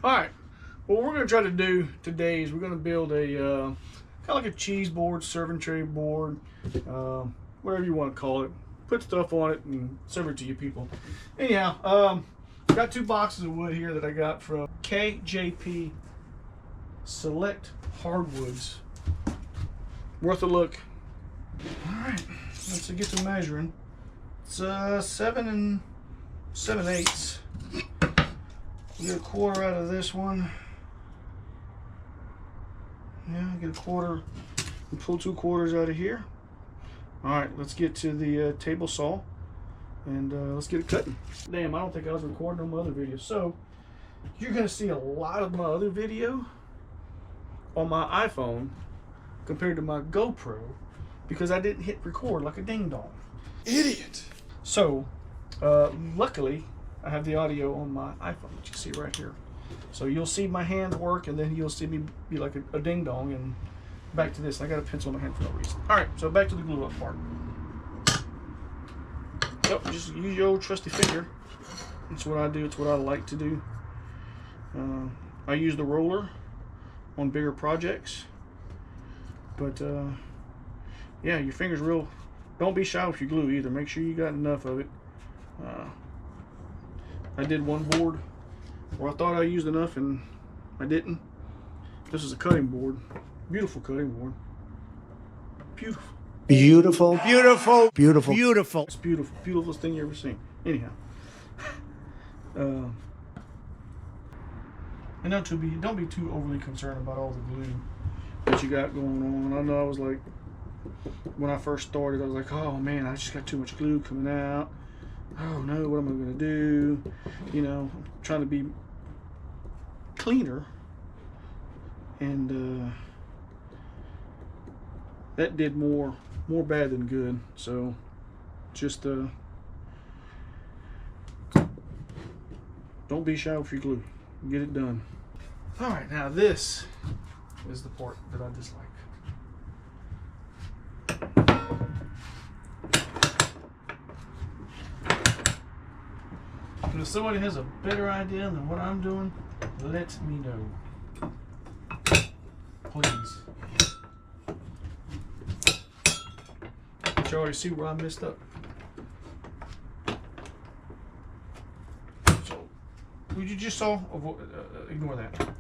Alright, what we're going to try to do today is we're going to build a kind of like a cheese board, serving tray board, whatever you want to call it. Put stuff on it and serve it to you people. Anyhow, got 2 boxes of wood here that I got from KJP Select Hardwoods. Worth a look. Alright, let's get to measuring. It's 7 7/8. Get a quarter out of this one. Yeah, get a quarter and pull 2 quarters out of here. Alright, let's get to the table saw and let's get it cutting. Damn, I don't think I was recording on my other video. So, you're going to see a lot of my other video on my iPhone compared to my GoPro because I didn't hit record like a ding dong. Idiot! So, luckily, I have the audio on my iPhone, which you see right here. So you'll see my hands work, and then you'll see me be like a ding dong. And back to this. I got a pencil in my hand for no reason. All right, so back to the glue up part. Yep, just use your old trusty finger. It's what I do. It's what I like to do. I use the roller on bigger projects, but yeah, your finger's real. Don't be shy with your glue either. Make sure you got enough of it. I did one board where I thought I used enough and I didn't. This is a cutting board. Beautiful cutting board. Beautiful. Beautiful, beautiful, beautiful, beautiful. It's beautiful. Beautifulest thing you ever seen. Anyhow. And don't be too overly concerned about all the glue that you got going on. I know I was like, when I first started, I was like, oh man, I just got too much glue coming out. Oh no, what am I going to do? You know, I'm trying to be cleaner. And that did more bad than good. So just don't be shy with your glue. Get it done. All right, now this is the part that I dislike. And if somebody has a better idea than what I'm doing, let me know. Please. But you already see where I messed up. So, what you just saw, ignore that.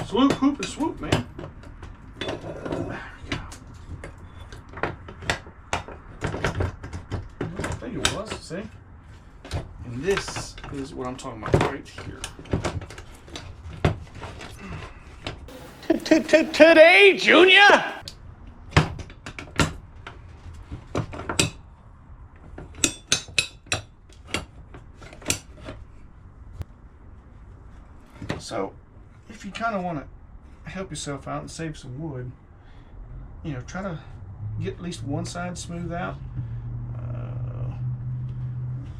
Swoop, hoop, and swoop, man. I think it was, see? And this is what I'm talking about right here. Today, Junior! So, if you kind of want to help yourself out and save some wood, you know, try to get at least one side smooth out.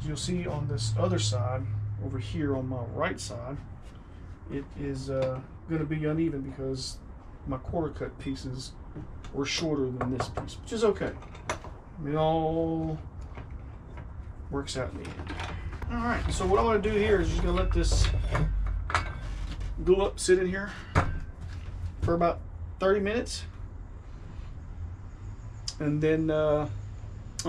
You'll see on this other side, over here on my right side, it is going to be uneven because my quarter cut pieces were shorter than this piece, which is okay. It all works out in the end. All right, so what I'm going to do here is just going to let this glue up, sit in here for about 30 minutes, and then I'll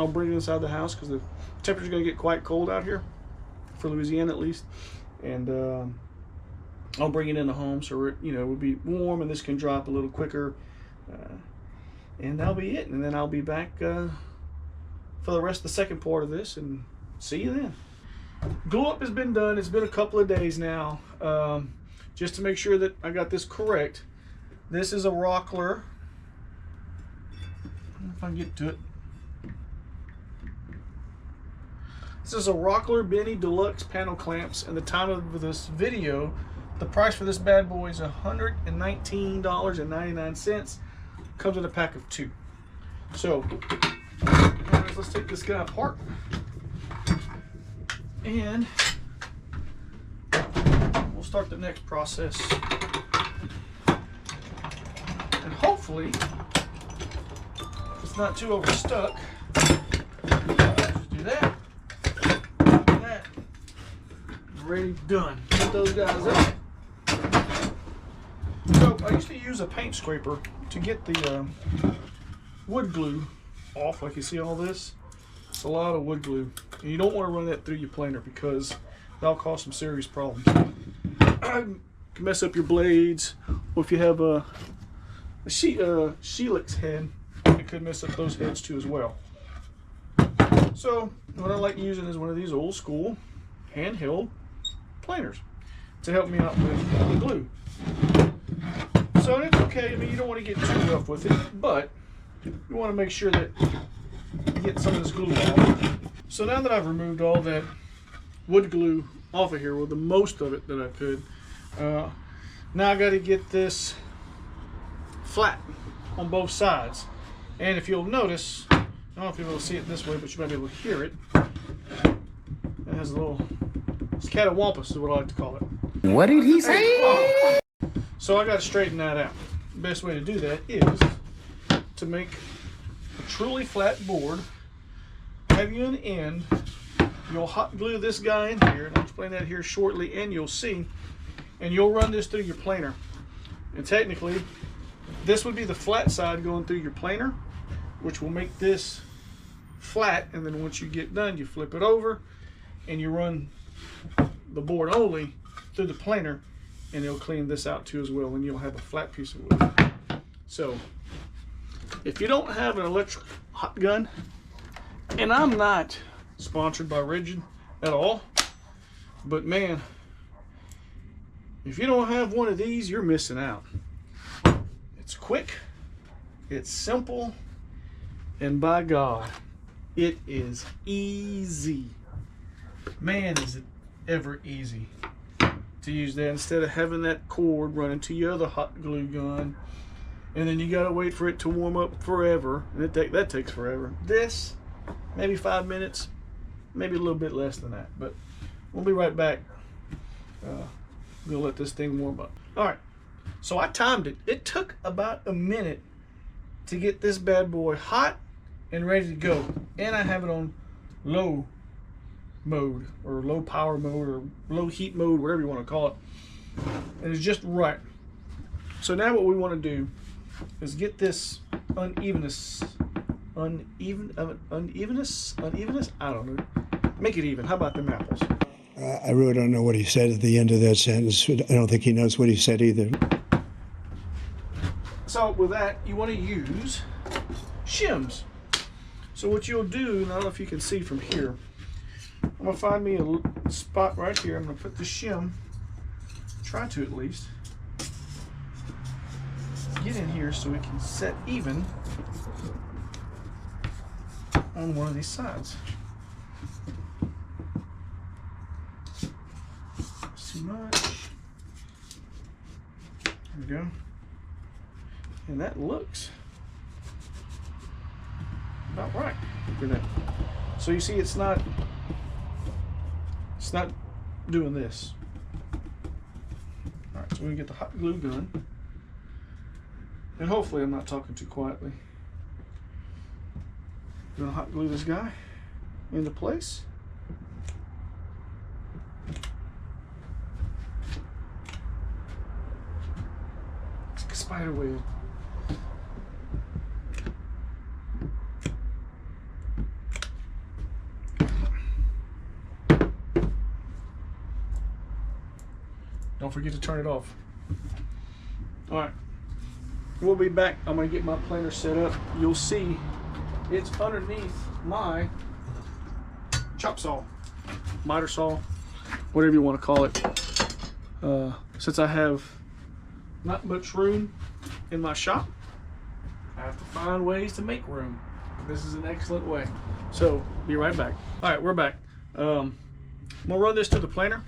bring it inside the house because the temperature's going to get quite cold out here for Louisiana at least, and I'll bring it in the home so it, you know, it would be warm and this can drop a little quicker, and that'll be it. And then I'll be back for the rest of the second part of this, and see you then. Glue up has been done. It's been a couple of days now. Just to make sure that I got this correct, this is a Rockler. I don't know if I can get to it. This is a Rockler Benny Deluxe panel clamps, and the time of this video, the price for this bad boy is $119.99. Comes in a pack of 2. So, let's take this guy apart. And we'll start the next process. And hopefully, this not too overstuck. Just do that. And that. Ready, done. Put those guys up. So I used to use a paint scraper to get the wood glue off. Like you see all this? It's a lot of wood glue. And you don't want to run that through your planer because that'll cause some serious problems. Can mess up your blades, or if you have a Sheelix head, it could mess up those heads too as well. So what I like using is one of these old school handheld planers to help me out with the glue. So it's okay. I mean, you don't want to get too rough with it, but you want to make sure that you get some of this glue off. So now that I've removed all that wood glue off of here, well, the most of it that I could, now I got to get this flat on both sides. And if you'll notice, I don't know if you'll be able to see it this way, but you might be able to hear it. It has a little, it's catawampus is what I like to call it. What did he say? So I got to straighten that out. The best way to do that is to make a truly flat board. Have you an end. You'll hot glue this guy in here, and I'll explain that here shortly, and you'll see. And you'll run this through your planer. And technically, this would be the flat side going through your planer, which will make this flat. And then once you get done, you flip it over, and you run the board only through the planer, and it'll clean this out too as well, and you'll have a flat piece of wood. So, if you don't have an electric hot gun, and I'm not sponsored by Ridgid at all, but man, if you don't have one of these, you're missing out. It's quick, it's simple, and by God, it is easy. Man, is it ever easy to use that instead of having that cord running to your other hot glue gun, and then you gotta wait for it to warm up forever, and that takes forever. This, maybe 5 minutes, maybe a little bit less than that, but we'll be right back. We'll let this thing warm up. All right, so I timed it. It took about a minute to get this bad boy hot and ready to go, and I have it on low mode, or low power mode, or low heat mode, whatever you want to call it, and it's just right. So now what we want to do is get this unevenness, I don't know, make it even. How about them apples? I really don't know what he said at the end of that sentence. I don't think he knows what he said either. So with that, you want to use shims. So what you'll do, and I don't know if you can see from here, I'm going to find me a spot right here. I'm going to put the shim, try to at least, get in here so it can set even on one of these sides. Too much. There we go. And that looks about right. Look at that. So you see, it's not doing this. All right, so we can get the hot glue gun, and hopefully I'm not talking too quietly. I'm gonna hot glue this guy into place. It's like a spider web. Don't forget to turn it off. All right, we'll be back. I'm gonna get my planer set up. You'll see it's underneath my chop saw, miter saw, whatever you want to call it. Since I have not much room in my shop, I have to find ways to make room. This is an excellent way. So, be right back. All right, we're back. I'm gonna run this to the planer.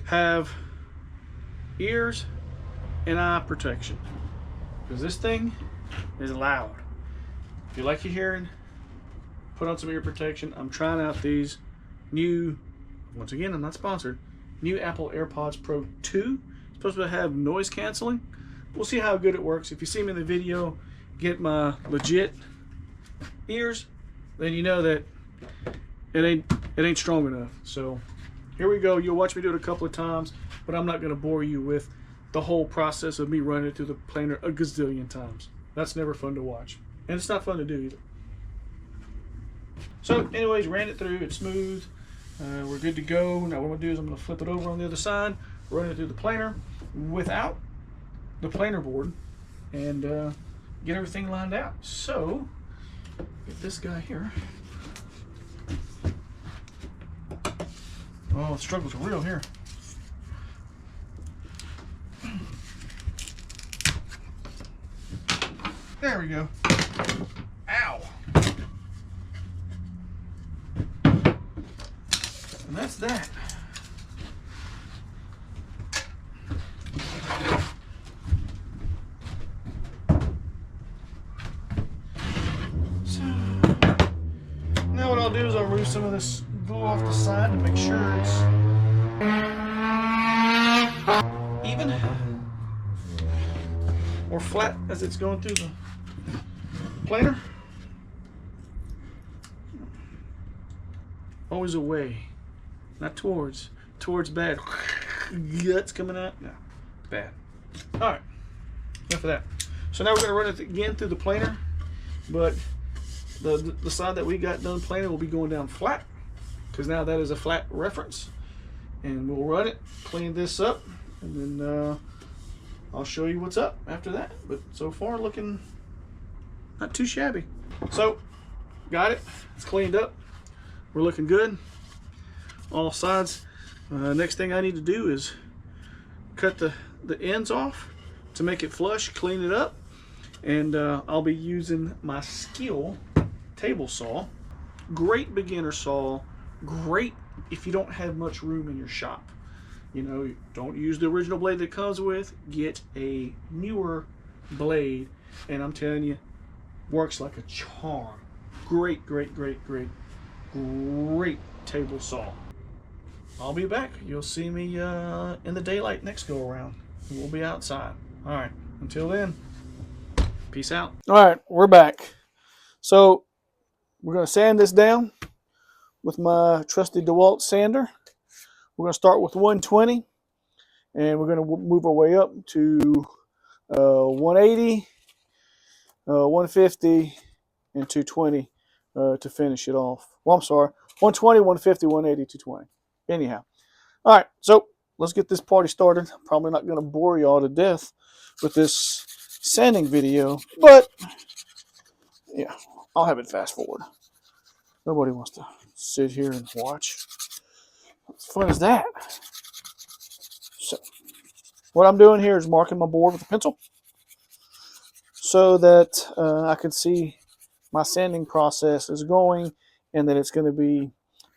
Have ears and eye protection, because this thing is loud. If you like your hearing, put on some ear protection. I'm trying out these new, once again, I'm not sponsored, new Apple AirPods Pro 2. It's supposed to have noise canceling. We'll see how good it works. If you see me in the video, get my legit ears, then you know that it ain't strong enough. So here we go. You'll watch me do it a couple of times, but I'm not going to bore you with the whole process of me running it through the planer a gazillion times. That's never fun to watch, and it's not fun to do either. So anyways, ran it through. It's smooth. We're good to go. Now what I'm going to do is I'm going to flip it over on the other side, run it through the planer without the planer board, and get everything lined out. So get this guy here. Oh, the struggles are real here. There we go. Ow. And that's that. So now what I'll do is I'll remove some of this glue off the side to make sure it's even or flat as it's going through the planer. Always away, not towards. Towards bad. Guts coming out. No, bad. All right, enough of that. So now we're gonna run it again through the planer, but the side that we got done planer will be going down flat, because now that is a flat reference. And we'll run it, clean this up, and then I'll show you what's up after that. But so far looking not too shabby. So got it, it's cleaned up, we're looking good all sides. Next thing I need to do is cut the ends off to make it flush, clean it up, and I'll be using my Skil table saw. Great beginner saw, great if you don't have much room in your shop. You know, don't use the original blade that comes with, get a newer blade, and I'm telling you, works like a charm. Great, great, great, great, great table saw. I'll be back. You'll see me in the daylight next go around. We'll be outside. All right, until then, peace out. All right, we're back. So we're gonna sand this down with my trusty DeWalt sander. We're going to start with 120, and we're going to move our way up to 180, 150, and 220 to finish it off. Well, I'm sorry, 120, 150, 180, 220. Anyhow, all right, so let's get this party started. I'm probably not going to bore you all to death with this sanding video, but yeah, I'll have it fast forward. Nobody wants to sit here and watch. What fun is that? So, what I'm doing here is marking my board with a pencil so that I can see my sanding process is going, and that it's going to be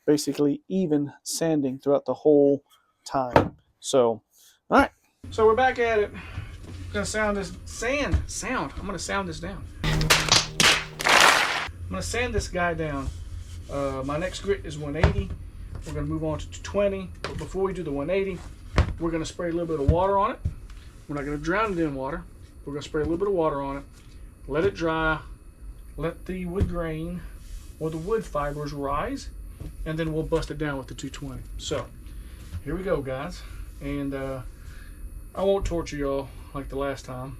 basically even sanding throughout the whole time. So, all right. So we're back at it. I'm going to sound this sound. I'm going to sound this down. I'm going to sand this guy down. My next grit is 180. We're going to move on to 220. But before we do the 180, we're going to spray a little bit of water on it. We're not going to drown it in water. We're going to spray a little bit of water on it. Let it dry. Let the wood grain or the wood fibers rise. And then we'll bust it down with the 220. So, here we go, guys. And I won't torture y'all like the last time.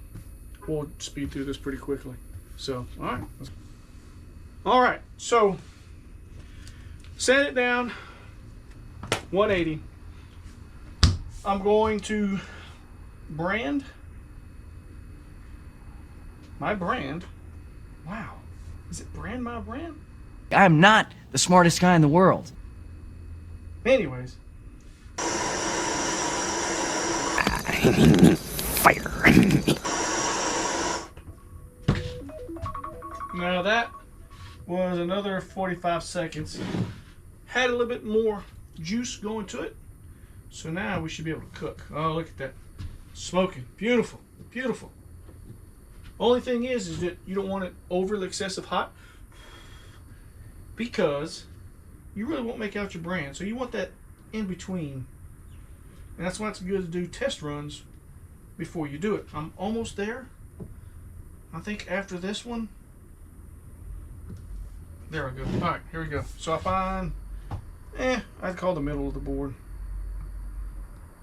We'll speed through this pretty quickly. So, all right. All right. So, sand it down. 180. I'm going to brand my brand. Wow. Is it brand my brand? I'm not the smartest guy in the world. Anyways. Fire. Now that was another 45 seconds. Had a little bit more juice going to it. So now we should be able to cook. Oh, look at that. Smoking. Beautiful. Beautiful. Only thing is that you don't want it overly excessive hot, because you really won't make out your brand. So you want that in between. And that's why it's good to do test runs before you do it. I'm almost there. I think after this one, there we go. All right, here we go. So I find, I'd call the middle of the board.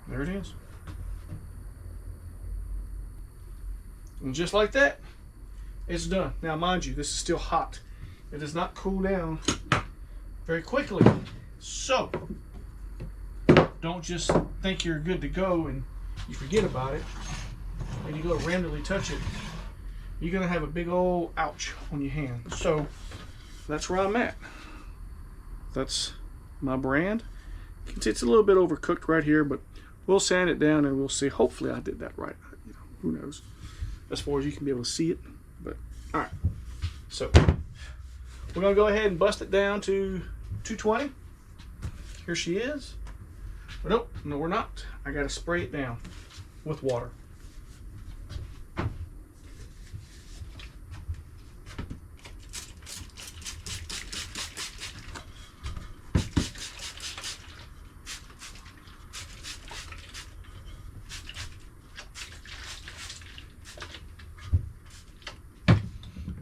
There it is. And just like that, it's done. Now, mind you, this is still hot. It does not cool down very quickly. So, don't just think you're good to go and you forget about it and you go to randomly touch it. You're going to have a big old ouch on your hand. So, that's where I'm at. That's my brand. It's a little bit overcooked right here, but we'll sand it down and we'll see. Hopefully I did that right. You know, who knows? As far as you can be able to see it. But, all right. So, we're going to go ahead and bust it down to 220. Here she is. But nope, no we're not. I got to spray it down with water.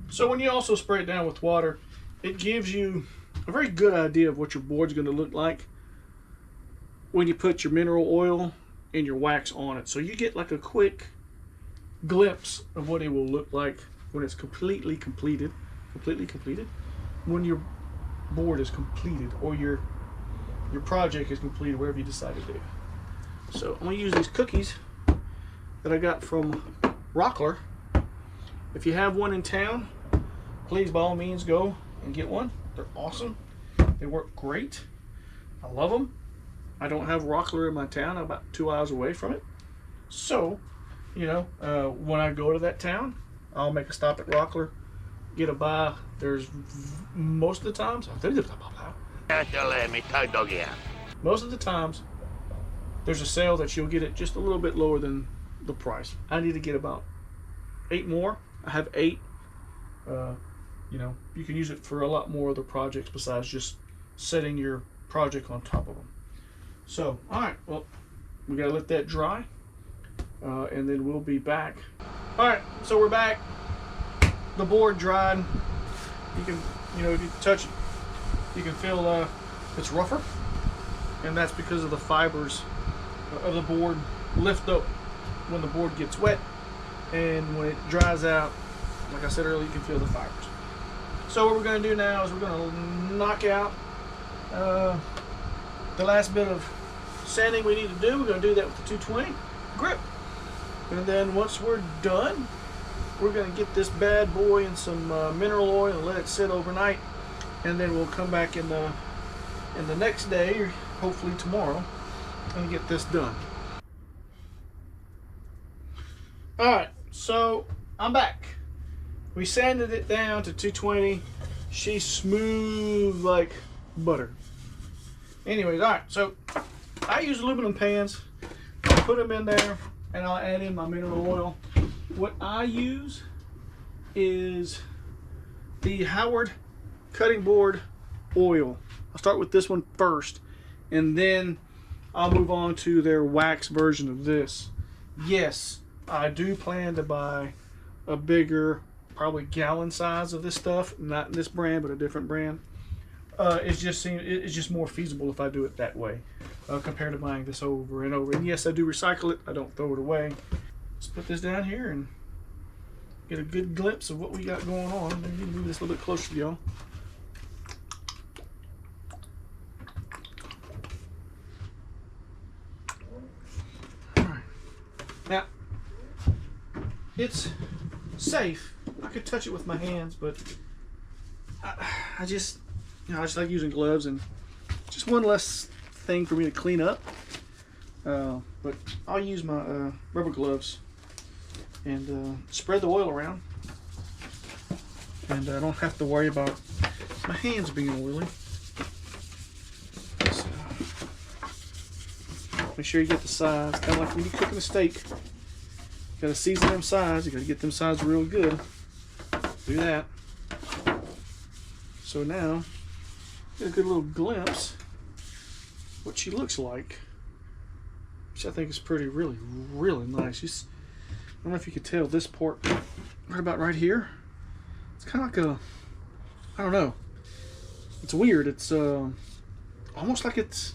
So when you also spray it down with water, it gives you a very good idea of what your board's going to look like when you put your mineral oil and your wax on it. So you get like a quick glimpse of what it will look like when it's completely completed, when your board is completed or your project is completed, wherever you decide to do. So I'm going to use these cookies that I got from Rockler. If you have one in town, please by all means go and get one. They're awesome. They work great. I love them. I don't have Rockler in my town. I'm about 2 hours away from it. So, you know, when I go to that town, I'll make a stop at Rockler, get a buy. There's most of the times, most of the times, there's a sale that you'll get it just a little bit lower than the price. I need to get about 8 more. I have 8. You know, you can use it for a lot more other projects besides just setting your project on top of them. So, all right, well, we gotta let that dry, and then we'll be back. All right, so we're back. The board dried. You can, you know, if you touch it, you can feel it's rougher, and that's because of the fibers of the board lift up when the board gets wet, and when it dries out, like I said earlier, you can feel the fibers. So what we're going to do now is we're going to knock out the last bit of sanding we need to do. We're going to do that with the 220 grip. And then once we're done, we're going to get this bad boy in some mineral oil and let it sit overnight. And then we'll come back in the next day, or hopefully tomorrow, and get this done. Alright, so I'm back. We sanded it down to 220. She's smooth like butter. Anyways, alright, so I use aluminum pans. I'll put them in there and I'll add in my mineral oil. What I use is the Howard cutting board oil. I'll start with this one first, and then I'll move on to their wax version of this. Yes, I do plan to buy a bigger, probably gallon size of this stuff, not this brand but a different brand. It's just more feasible if I do it that way compared to buying this over and over. And yes, I do recycle it. I don't throw it away. Let's put this down here and get a good glimpse of what we got going on. Maybe move this a little bit closer to y'all. Alright. Now, it's safe. I could touch it with my hands, but I just like using gloves, and just one less thing for me to clean up. But I'll use my rubber gloves and spread the oil around, and I don't have to worry about my hands being oily. So, make sure you get the size. Kind of like when you're cooking a steak, you gotta season them sides. You gotta get them sides real good. Do that. So now, get a good little glimpse what she looks like, which I think is really nice. I don't know if you could tell, this part right about right here. It's kind of like a, I don't know. It's weird. It's almost like it's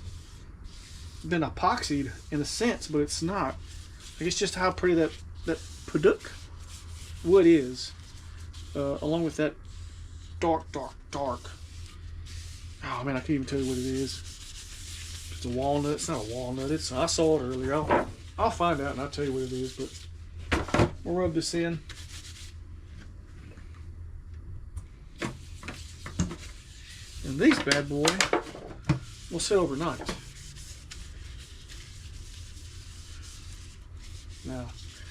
been epoxied in a sense, but it's not. Like, it's just how pretty that padauk wood is, along with that dark. Oh man, I can't even tell you what it is. It's a walnut. It's not a walnut. I saw it earlier. I'll find out and I'll tell you what it is. But we'll rub this in. And these bad boy will sit overnight. Now,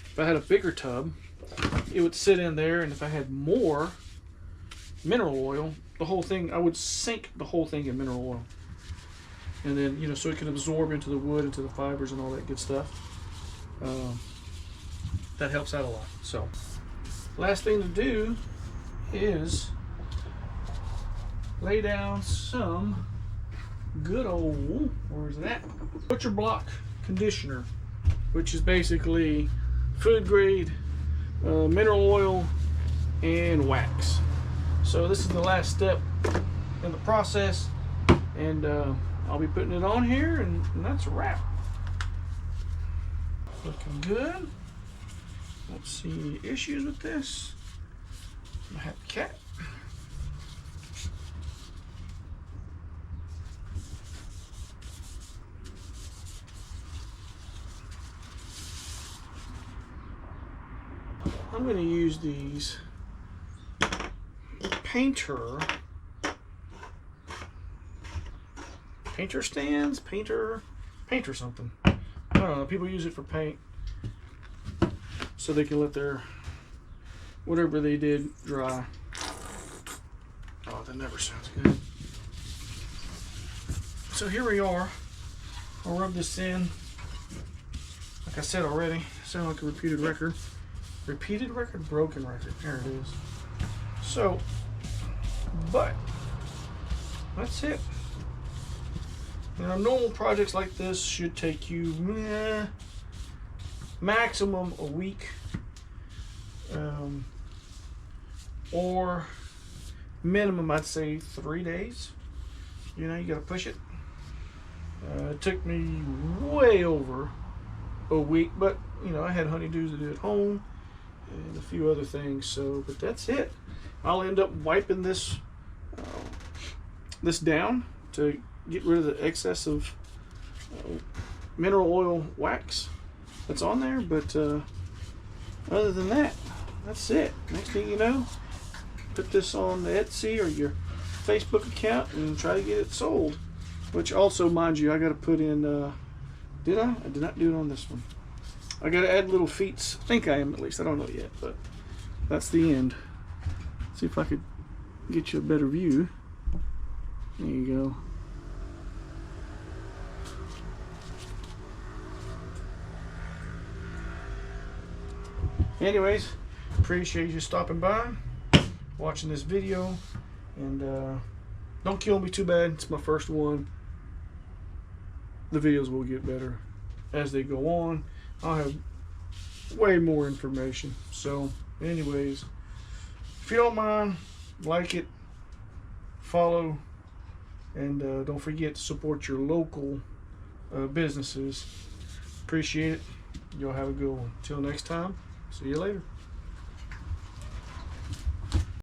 if I had a bigger tub, it would sit in there, and if I had more mineral oil, the whole thing, I would sink the whole thing in mineral oil. And then, you know, so it can absorb into the wood, into the fibers and all that good stuff. That helps out a lot. So, last thing to do is lay down some good old, where's that? Butcher Block conditioner, which is basically food grade mineral oil and wax. So this is the last step in the process, and I'll be putting it on here, and that's a wrap. Looking good. Don't see any issues with this. I have the cat. I'm going to use these painter stands, painter something. I don't know. People use it for paint, so they can let their whatever they did dry. Oh, that never sounds good. So here we are. I'll rub this in. Like I said already, sound like a repeated record. Repeated record, broken record. There it is. So, but that's it. Now, normal projects like this should take you maximum a week, or minimum, I'd say 3 days. You know, you gotta push it. It took me way over a week, but you know, I had honeydews to do at home and a few other things. So, but that's it. I'll end up wiping this down to get rid of the excess of mineral oil wax that's on there. But other than that, that's it. Next thing you know, put this on the Etsy or your Facebook account and try to get it sold. Which also, mind you, I got to put in. Did I? I did not do it on this one. I got to add little feet. I think I am, at least. I don't know yet, but that's the end. See if I could get you a better view. There you go. Anyways, appreciate you stopping by, watching this video, and don't kill me too bad. It's my first one. The videos will get better as they go on. I'll have way more information. So anyways, if you don't mind, like it, follow, and don't forget to support your local businesses. Appreciate it. Y'all have a good one. Till next time, see you later.